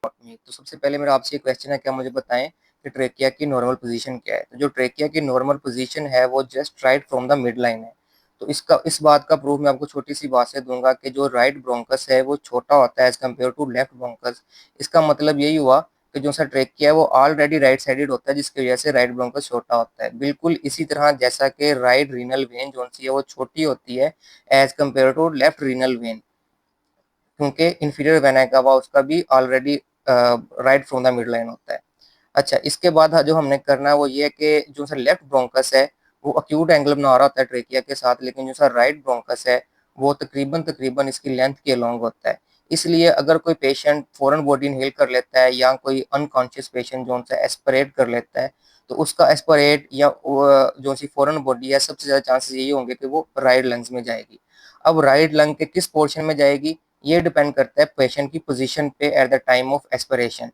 तो सबसे पहले मेरा आपसे क्वेश्चन है, क्या मुझे बताएं कि ट्रेकिया की नॉर्मल पोजीशन क्या है। तो जो ट्रेकिया की नॉर्मल पोजीशन है वो just right from the mid line है। तो इस बात का प्रूफ मैं आपको छोटी सी बात से दूंगा कि जो राइट ब्रोंकस है वो छोटा होता है as compare to left bronchus. इसका मतलब यही हुआ कि जो सा ट्रेकिया है वो ऑलरेडी राइट साइडेड होता है, जिसकी वजह से राइट ब्रोंकस छोटा होता है। बिल्कुल इसी तरह जैसा कि राइट रीनल वेन जो सी है वो छोटी होती है as compare to left renal vein, क्योंकि इंफीरियर वेना कावा उसका भी already right from the mid line होता है। अच्छा, इसके बाद जो हमने करना है वो ये है कि जो सा लेफ्ट ब्रोंकस है वो अक्यूट एंगल बना रहा होता है ट्रेकिया के साथ, लेकिन जो सा राइट ब्रोंकस है वो तकरीबन तकरीबन इसकी लेंथ के अलोंग होता है। इसलिए अगर कोई पेशेंट फॉरन बॉडी इनहेल कर लेता है या कोई अनकॉन्शियस पेशेंट जो सा एस्पिरेट कर लेता है, तो उसका एस्पिरेट या जो सी फॉरन बॉडी है सबसे ज़्यादा चांसेस यही होंगे कि वो राइट लंग्स में जाएगी। अब राइट लंग के किस पोर्शन में जाएगी ये डिपेंड करता है पेशेंट की पोजीशन पे at the time of aspiration.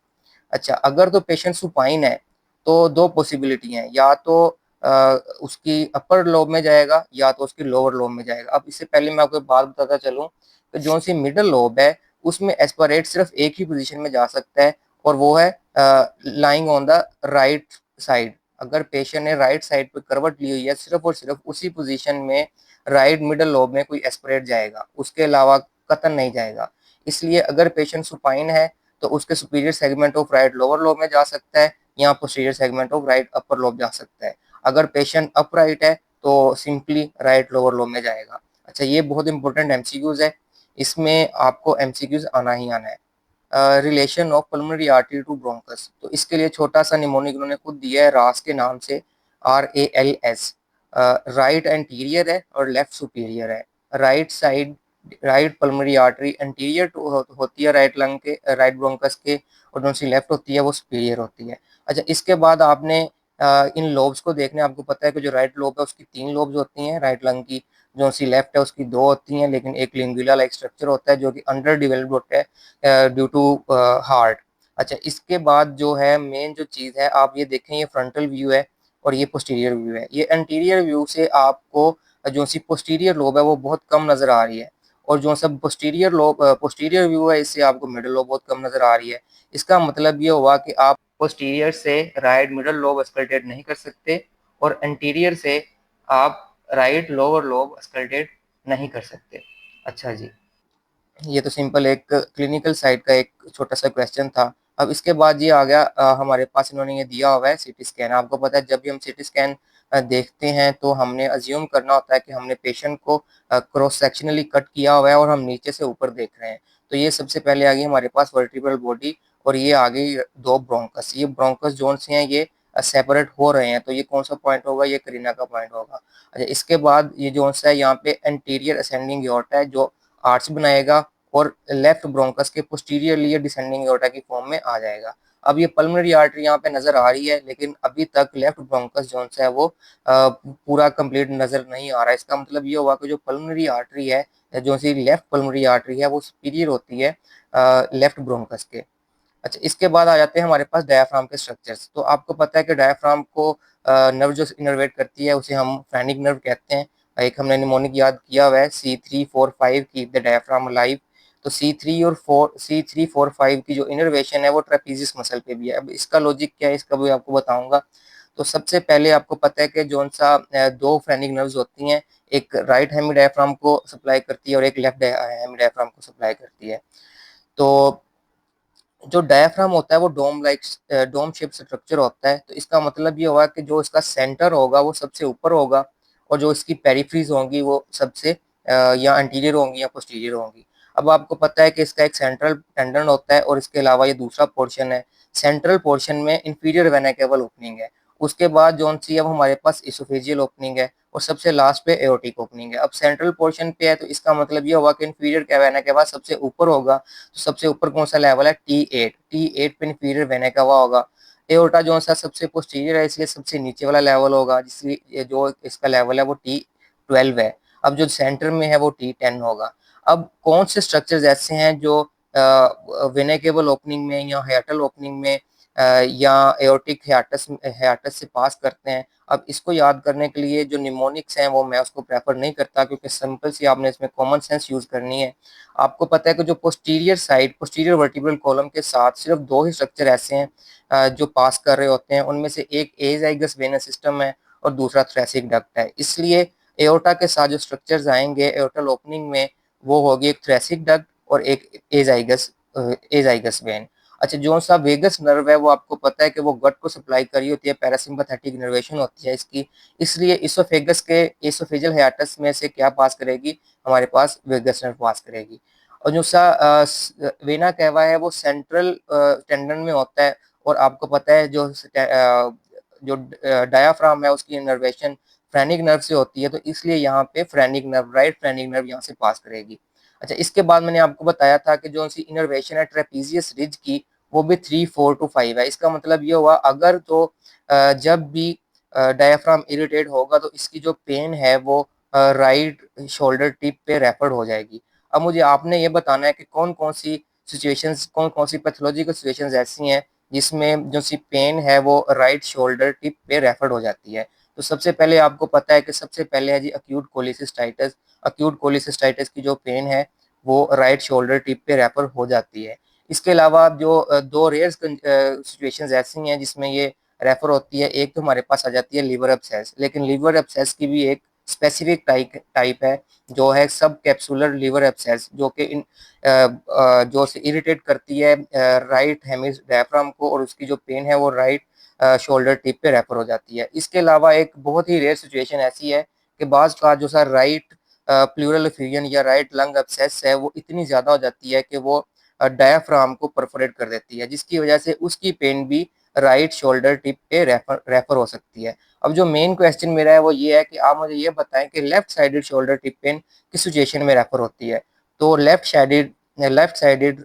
अच्छा, अगर तो पेशेंट सुपाइन है तो दो पॉसिबिलिटी हैं, या तो उसकी अपर लोब में जाएगा या तो उसकी लोअर लोब में जाएगा। अब इससे पहले मैं आपको एक बात बताता चलूं कि जो सी मिडल लोब है उसमें एस्पिरेट सिर्फ एक ही पोजीशन में जा सकता है, और वो है lying on the right side. अगर पेशेंट ने राइट साइड पे करवट ली हुई है सिर्फ और सिर्फ उसी पोजीशन में राइट मिडल लोब में कोई एस्पिरेट जाएगा, उसके अलावा कतन नहीं जाएगा। इसलिए अगर पेशेंट सुपाइन है तो उसके superior segment of right lower lobe में जा सकता है या posterior segment of right upper lobe जा सकता है। अगर पेशेंट अपराइट है तो सिंपली राइट लोअर लोब में जाएगा। अच्छा, ये बहुत इंपॉर्टेंट एमसीक्यूज है, इसमें आपको एमसीक्यूज आना ही आना है। Relation of pulmonary artery to bronchus, तो इसके लिए छोटा सा निमोनिक उन्होंने खुद दिया है रास के नाम से, RALS। राइट एंटीरियर है और लेफ्ट सुपीरियर है। Right side right pulmonary artery anterior to होती है राइट लंग के, राइट ब्रोंकस के, और जो सी लेफ्ट होती है वो सुपीरियर होती है। अच्छा, इसके बाद आपने इन लोब्स को देखने, आपको पता है कि जो राइट लोब है उसकी 3 लोब्स होती हैं राइट लंग की, जो सी लेफ्ट है उसकी 2 होती हैं, लेकिन एक लिंगुला लाइक स्ट्रक्चर होता है जो कि अंडर डेवलप्ड होता है ड्यू टू हार्ट। अच्छा, इसके बाद जो है मेन जो चीज़ है आप ये देखें, ये फ्रंटल व्यू है और ये पोस्टीरियर व्यू है। ये एंटीरियर व्यू से आपको जो सी पोस्टीरियर लोब है वो बहुत कम नज़र आ रही है, और जो सब पोस्टीरियर व्यू है इससे आपको मिडल लोब बहुत कम नज़र आ रही है। इसका मतलब ये हुआ कि आप पोस्टीरियर से राइट मिडल लोब अस्कल्टेट नहीं कर सकते, और एंटीरियर से आप राइट लोअर लोब अस्कल्टेट नहीं कर सकते। अच्छा जी, ये तो सिंपल एक क्लिनिकल साइड का एक छोटा सा क्वेश्चन था। अब इसके बाद ये आ गया हमारे पास इन्होंने ये दिया हुआ है सीटी स्कैन। आपको पता है जब भी हम सीटी स्कैन देखते हैं तो हमने अज्यूम करना होता है कि हमने पेशेंट को क्रॉस सेक्शनली कट किया हुआ है और हम नीचे से ऊपर देख रहे हैं। तो ये सबसे पहले आ गई हमारे पास वर्टिब्रल बॉडी, और ये आ गई 2 ब्रोंकस। ये ब्रोंकस जोन से हैं ये सेपरेट हो रहे हैं, तो ये कौन सा पॉइंट होगा, ये करीना का पॉइंट होगा। अच्छा, इसके बाद ये जोन सा है यहाँ पे एंटीरियर असेंडिंग एओर्टा है जो आर्च बनाएगा, और लेफ्ट ब्रोंकस के पोस्टीरियरली ये डिसेंडिंग एओर्टा की फॉर्म में आ जाएगा। अब ये पल्मोनरी आर्टरी यहाँ पे नजर आ रही है, लेकिन अभी तक लेफ्ट ब्रोंकस जोन से है वो पूरा कंप्लीट नजर नहीं आ रहा है। इसका मतलब ये हुआ कि जो पल्मोनरी आर्टरी है, जो सी लेफ्ट पल्मोनरी आर्टरी है वो सुपीरियर होती है लेफ्ट ब्रोंकस के। अच्छा, इसके बाद आ जाते हैं हमारे पास डायाफ्राम के स्ट्रक्चर्स। तो आपको पता है कि डायाफ्राम को नर्व जो इनर्वेट करती है उसे हम फ्रेनिक नर्व कहते हैं। एक हमने निमोनिक याद किया हुआ है, C3-4-5 keep the diaphragm alive. तो C3-4-5 की जो इनर्वेशन है वो ट्रेपीजियस मसल पे भी है। अब इसका लॉजिक क्या है इसका भी आपको बताऊंगा। तो सबसे पहले आपको पता है कि जोन सा 2 फ्रेनिक नर्व्स होती हैं, एक राइट हेमी डायाफ्राम को सप्लाई करती है और एक लेफ्ट हेमी डायाफ्राम को सप्लाई करती है। तो जो डायाफ्राम होता है वो डोम शेप स्ट्रक्चर होता है। तो इसका मतलब ये होगा कि जो इसका सेंटर होगा वो सबसे ऊपर होगा, और जो इसकी पेरिफ्रीज होंगी वो सबसे या एंटीरियर होंगी या पोस्टीरियर होंगी। अब आपको पता है कि इसका एक सेंट्रल टेंडन होता है, और इसके अलावा ये दूसरा पोर्शन है। सेंट्रल पोर्शन में इंफीरियर वेना केवल ओपनिंग है, उसके बाद जोन सी अब हमारे पास इसोफेजियल ओपनिंग है, और सबसे लास्ट पे एओर्टिक ओपनिंग है। अब सेंट्रल पोर्शन पे है तो इसका मतलब ये होगा कि इंफीरियर वेना के बाद सबसे ऊपर होगा। तो सबसे ऊपर कौन सा लेवल है, T8 पे इंफीरियर वेना का होगा। एओर्टा जो सा सबसे पोस्टीरियर है इसलिए सबसे नीचे वाला लेवल होगा, जिसकी जो इसका लेवल है वो T12 है। अब जो सेंटर में है वो T10 होगा। अब कौन से स्ट्रक्चर्स ऐसे हैं जो वेना केबल ओपनिंग में या हाइटल ओपनिंग में या एओर्टिक हियाटस से पास करते हैं। अब इसको याद करने के लिए जो निमोनिक्स हैं वो मैं उसको प्रेफर नहीं करता, क्योंकि सिंपल सी आपने इसमें कॉमन सेंस यूज करनी है। आपको पता है कि जो पोस्टीरियर वर्टिब्रल कॉलम के साथ सिर्फ दो ही स्ट्रक्चर ऐसे हैं जो पास कर रहे होते हैं, उनमें से एक एजाइगस वेनस सिस्टम है और दूसरा थ्रेसिक डक्ट है। इसलिए एओर्टा के साथ जो स्ट्रक्चर्स आएंगे एओर्टल ओपनिंग में, वो होगी एक थ्रेसिक डक्ट और एक एजाइगस वेन। अच्छा, जो सा वेगस नर्व है वो आपको पता है कि वो गट को सप्लाई करी होती है, पैरासिम्पैथेटिक इनर्वेशन होती है इसकी, इसलिए इसोफेगस के एसोफेजल हाइटस में से क्या पास करेगी, हमारे पास वेगस नर्व पास करेगी। और जो सा वेना कैवा है वो सेंट्रल टेंडन में होता है, और आपको पता है जो डायाफ्राम है उसकी इनर्वेशन फ्रेनिक नर्व से होती है, तो इसलिए यहाँ पे phrenic nerve, right phrenic nerve यहाँ से पास करेगी। अच्छा, इसके बाद मैंने आपको बताया था कि जो सी इनर्वेशन है ट्रेपीजियस रिज की, वो भी 3, 4 to 5 है। इसका मतलब ये हुआ अगर तो जब भी डायाफ्राम इरिटेट होगा तो इसकी जो पेन है वो राइट शोल्डर टिप पे रेफर्ड हो जाएगी। अब मुझे आपने ये बताना है कि कौन कौन सी पैथोलॉजिकल सिचुएशंस ऐसी हैं जिसमें जो सी पेन है वो राइट शोल्डर टिप पे रेफर्ड हो जाती है। तो सबसे पहले आपको पता है कि सबसे पहले है जी अक्यूट कोलिसिस्टाइटिस। अक्यूट कोलिसिस्टाइटिस की जो पेन है वो राइट शोल्डर टिप पे रेफर हो जाती है। इसके अलावा जो दो रेयर सिचुएशंस ऐसी हैं जिसमें ये रेफर होती है, एक तो हमारे पास आ जाती है लिवर एब्सेस, लेकिन लिवर एब्सेस की भी एक स्पेसिफिक टाइप है जो है सब कैप्सुलर लिवर एब्सेस, जो कि जो से इरिटेट करती है राइट हेमिस डायफ्राम को, और उसकी जो पेन है वो राइट शोल्डर टिप पे रेफर हो जाती है। इसके अलावा एक बहुत ही रेयर सिचुएशन ऐसी है कि बाज का जो सा राइट प्लूरल एफिजन या राइट लंग एब्सेस है वो इतनी ज़्यादा हो जाती है कि वो डायाफ्राम को परफोरेट कर देती है, जिसकी वजह से उसकी पेन भी राइट शोल्डर टिप पे रेफर हो सकती है। अब जो मेन क्वेश्चन मेरा है वो ये है कि आप मुझे ये बताएं कि left sided shoulder tip pain किस सिचुएशन में रेफर होती है। तो left sided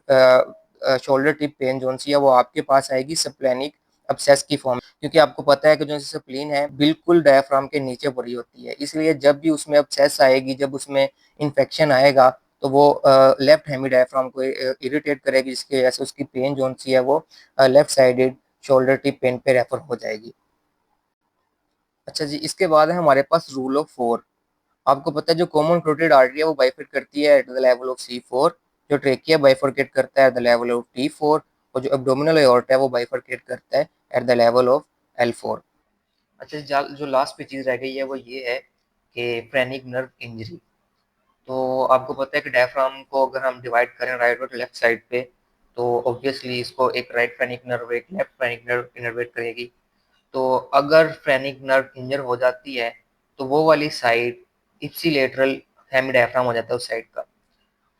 shoulder tip pain जो सी है वो आपके पास आएगी सप्लेनिक अब्सेस की फॉर्म, क्योंकि आपको पता है कि जो स्प्लीन है बिल्कुल डायफ्राम के नीचे पड़ी होती है, इसलिए जब भी उसमें अब्सेस आएगी, जब उसमें इन्फेक्शन आएगा, तो वो लेफ्ट हेमी डायफ्राम को इरिटेट करेगी, जिसकी वजह से उसकी पेन जो सी है वो left sided shoulder tip pain पे रेफर हो जाएगी। अच्छा जी, इसके बाद है हमारे पास रूल ऑफ 4। आपको पता है जो कॉमन करोटिड आर्टरी है वो बाइफर्केट करती है at the level of C4, जो ट्रेकिया बाइफर्केट करता है at the level of T4, और जो एब्डोमिनल एओर्टा है वो बाइफर्केट करता है at the level of L4। अच्छा, जो लास्ट पे चीज़ रह गई है वो ये है कि फ्रेनिक नर्व इंजरी। तो आपको पता है कि डायफ्राम को अगर हम डिवाइड करें राइट और लेफ्ट साइड पे, तो ऑब्वियसली इसको एक राइट फ्रेनिक नर्व एक लेफ्ट फ्रेनिक नर्व इनर्वेट करेगी। तो अगर फ्रेनिक नर्व इंजर हो जाती है तो वो वाली साइड इप्सिलेटरल हेमी डायफ्राम हो जाता है उस साइड का।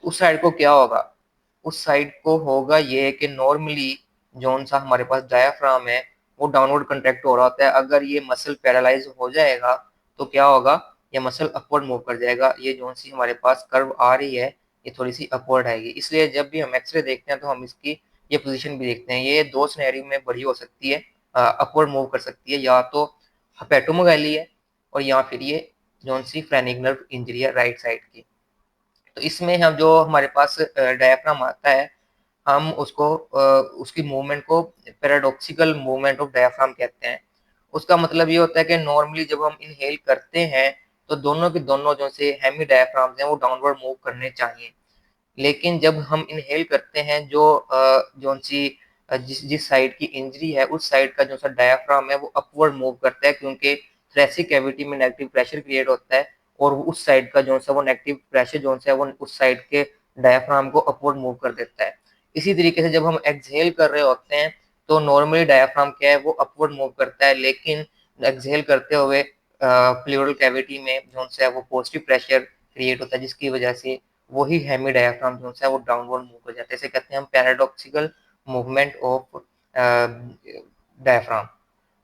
उस साइड को क्या होगा, उस साइड को होगा ये कि नॉर्मली जोन सा हमारे पास डायाफ्राम है वो डाउनवर्ड कंट्रैक्ट हो रहा होता है। अगर ये मसल पैरालाइज हो जाएगा तो क्या होगा, ये मसल अपवर्ड मूव कर जाएगा। ये जोन सी हमारे पास कर्व आ रही है ये थोड़ी सी अपवर्ड आएगी, इसलिए जब भी हम एक्सरे देखते हैं तो हम इसकी ये पोजीशन भी देखते हैं। ये दो सिनेरियो में बड़ी हो सकती है, अपवर्ड मूव कर सकती है, या तो हेपेटोमेगाली है और या फिर ये जोन सी फ्रेनिक नर्व इंजरी है राइट साइड की। तो इसमें हम जो हमारे पास डायफ्राम आता है, हम उसकी मूवमेंट को पैराडॉक्सिकल मूवमेंट ऑफ डायफ्राम कहते हैं। उसका मतलब ये होता है कि नॉर्मली जब हम इनहेल करते हैं तो दोनों के दोनों जो से हेमी डायफ्राम्स हैं वो डाउनवर्ड मूव करने चाहिए, लेकिन जब हम इनहेल करते हैं जो सी जिस जिस साइड की इंजरी है उस साइड का जो सा डायाफ्राम है वो अपवर्ड मूव करता है, क्योंकि थ्रेसिक कैविटी में नेगेटिव प्रेशर क्रिएट होता है, और उस साइड का जो सा वो नेगेटिव प्रेशर जो सा है वो उस साइड के डायाफ्राम को अपवर्ड मूव कर देता है। इसी तरीके से जब हम एक्सहेल कर रहे होते हैं तो नॉर्मली डायाफ्राम क्या है वो अपवर्ड मूव करता है, लेकिन एक्सहेल करते हुए प्लूरल कैविटी में जो सा है वो पॉजिटिव प्रेशर क्रिएट होता है, जिसकी वजह से वही हेमी डायफ्राम जो है वो डाउनवर्ड मूव कर जाता है। इसे कहते हैं हम पैराडॉक्सिकल मूवमेंट ऑफ डायफ्राम।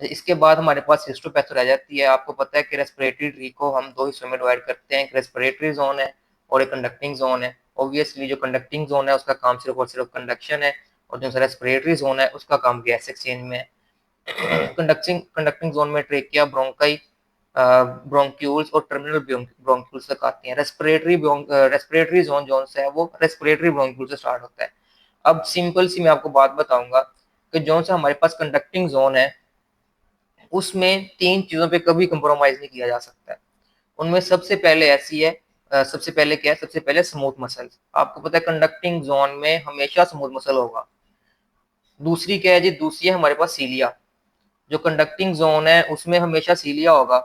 इसके बाद हमारे पास हिस्टोपैथो रह जाती है। आपको पता है कि रेस्पिरेटरी ट्री को हम दो हिस्सों में डिवाइड करते हैं, एक रेस्पिरेटरी जोन है और एक कंडक्टिंग जोन है। ऑब्वियसली जो कंडक्टिंग जोन है उसका काम सिर्फ और सिर्फ कंडक्शन है, और जो रेस्पिरेटरी जोन है उसका काम गैस एक्सचेंज में है। कंडक्टिंग जोन में ट्रेकिया, ब्रोंकाई, ब्रोंक्यूल्स और टर्मिनल ब्रोंक्यूल्स तक आती हैं। रेस्पिरेटरी जोन जो है वो रेस्पिरेटरी ब्रोंक्यूल से स्टार्ट होता है। अब सिंपल सी मैं आपको बात बताऊंगा कि जो सा हमारे पास कंडक्टिंग जोन है उसमें 3 चीज़ों पे कभी कंप्रोमाइज़ नहीं किया जा सकता है। उनमें सबसे पहले ऐसी है सबसे पहले क्या है, सबसे पहले स्मूथ मसल्स। आपको पता है कंडक्टिंग जोन में हमेशा स्मूथ मसल होगा। दूसरी क्या है जी, दूसरी है हमारे पास सीलिया। जो कंडक्टिंग जोन है उसमें हमेशा सीलिया होगा,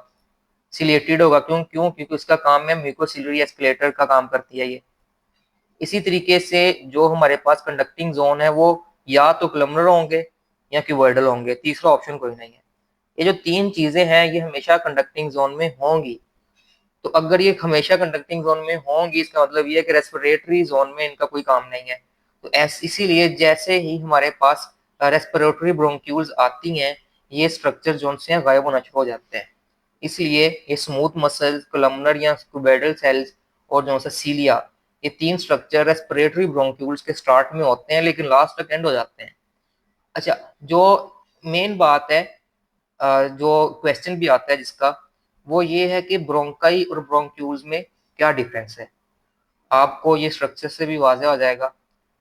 सिलेटेड होगा। क्यों क्यों क्योंकि उसका काम है म्यूकोसिलरी एस्केलेटर का काम करती है ये। इसी तरीके से जो हमारे पास कंडक्टिंग जोन है वो या तो कलमनर होंगे या क्यूबॉइडल होंगे, तीसरा ऑप्शन कोई नहीं है। ये जो 3 चीजें हैं ये हमेशा कंडक्टिंग जोन में होंगी। तो अगर ये हमेशा कंडक्टिंग जोन में होंगी इसका मतलब ये है कि रेस्पिरेटरी जोन में इनका कोई काम नहीं है। तो इसीलिए जैसे ही हमारे पास रेस्पिरेटरी ब्रोंक्यूल्स आती हैं ये स्ट्रक्चर जोन से गायब होना शुरू हो जाते हैं। इसलिए ये स्मूथ मसल, कोलमनर या स्क्यूबोइडल सेल्स और जो सा सीलिया, ये 3 स्ट्रक्चर रेस्पिरेटरी ब्रोंक्यूल्स के स्टार्ट में होते हैं लेकिन लास्ट तक एंड हो जाते हैं। अच्छा, जो मेन बात है, जो क्वेश्चन भी आता है जिसका, वो ये है कि ब्रोंकाई और ब्रोंक्यूल्स में क्या डिफरेंस है। आपको ये स्ट्रक्चर से भी वाज़ेह हो जाएगा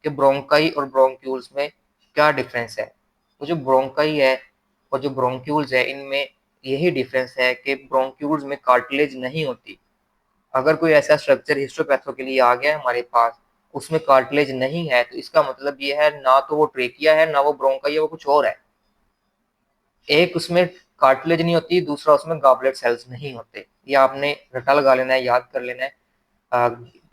कि ब्रोंकाई और ब्रोंक्यूल्स में क्या डिफरेंस है। तो जो ब्रोंकाई है और जो ब्रोंक्यूल्स है इनमें यही डिफरेंस है कि ब्रोंक्यूल्स में कार्टिलेज नहीं होती। अगर कोई ऐसा स्ट्रक्चर हिस्टोपैथो के लिए आ गया है हमारे पास, उसमें कार्टिलेज नहीं है, तो इसका मतलब ये है ना तो वो ट्रेकिया है, ना वो ब्रोंकाई है, वो कुछ और है। एक उसमें कार्टिलेज नहीं होती, दूसरा उसमें गॉबलेट सेल्स नहीं होते। ये आपने रटा लगा लेना है, याद कर लेना है।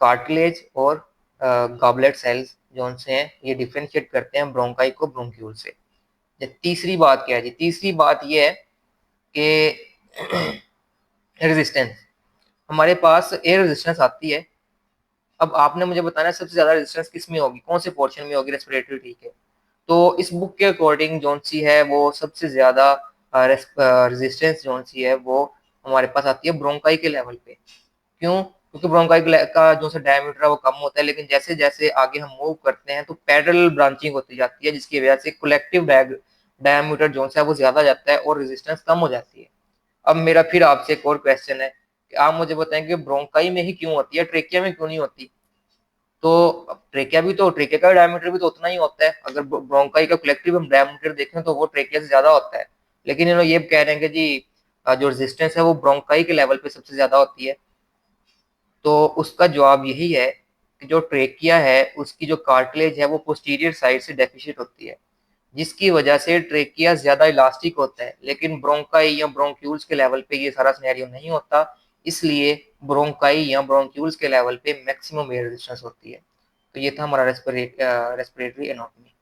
कार्टिलेज और गॉबलेट सेल्स जो से हैं ये डिफ्रेंशिएट करते हैं ब्रोंकाई को ब्रोंक्यूल से। तीसरी बात क्या है जी, तीसरी बात ये है कि रेजिस्टेंस। हमारे पास एयर रेजिस्टेंस आती है। अब आपने मुझे बताना है सबसे ज्यादा रेजिस्टेंस किस में होगी, कौन से पोर्शन में होगी, रेस्पिरेटरी, ठीक है। तो इस बुक के अकॉर्डिंग जोन सी है वो सबसे ज्यादा रेजिस्टेंस जोन सी है वो हमारे पास आती है ब्रोंकाई के लेवल पे। क्यों? क्योंकि ब्रोंकाई का जो सा डायमीटर है वो कम होता है, लेकिन जैसे जैसे आगे हम मूव करते हैं तो पैरेलल ब्रांचिंग होती जाती है जिसकी वजह से कलेक्टिव डायमीटर जो है वो ज्यादा जाता है और रेजिस्टेंस कम हो जाती है। अब मेरा फिर आपसे एक और क्वेश्चन है कि आप मुझे बताएं कि ब्रोंकाई में ही क्यों होती है, ट्रेकिया में क्यों नहीं होती। तो ट्रेकिया का डायमीटर भी तो उतना ही होता है। अगर ब्रोंकाई का कलेक्टिव हम डायमीटर देखें तो वो ट्रेकिया से ज्यादा होता है, लेकिन ये कह रहे हैं कि जी जो रेजिस्टेंस है वो ब्रोंकाई के लेवल पे सबसे ज्यादा होती है। तो उसका जवाब यही है कि जो ट्रेकिया है उसकी जो कार्टिलेज है वो पोस्टीरियर साइड से डेफिशिएंट होती है, जिसकी वजह से ट्रेकिया ज्यादा इलास्टिक होता है, लेकिन ब्रोंकाई या ब्रोंक्यूल्स के लेवल पे ये सारा सिनेरियो नहीं होता। इसलिए ब्रोंकाई या ब्रोंक्यूल्स के लेवल पे मैक्सिमम एयर रेजिस्टेंस होती है। तो ये था हमारा रेस्पिरेटरी एनाटॉमी।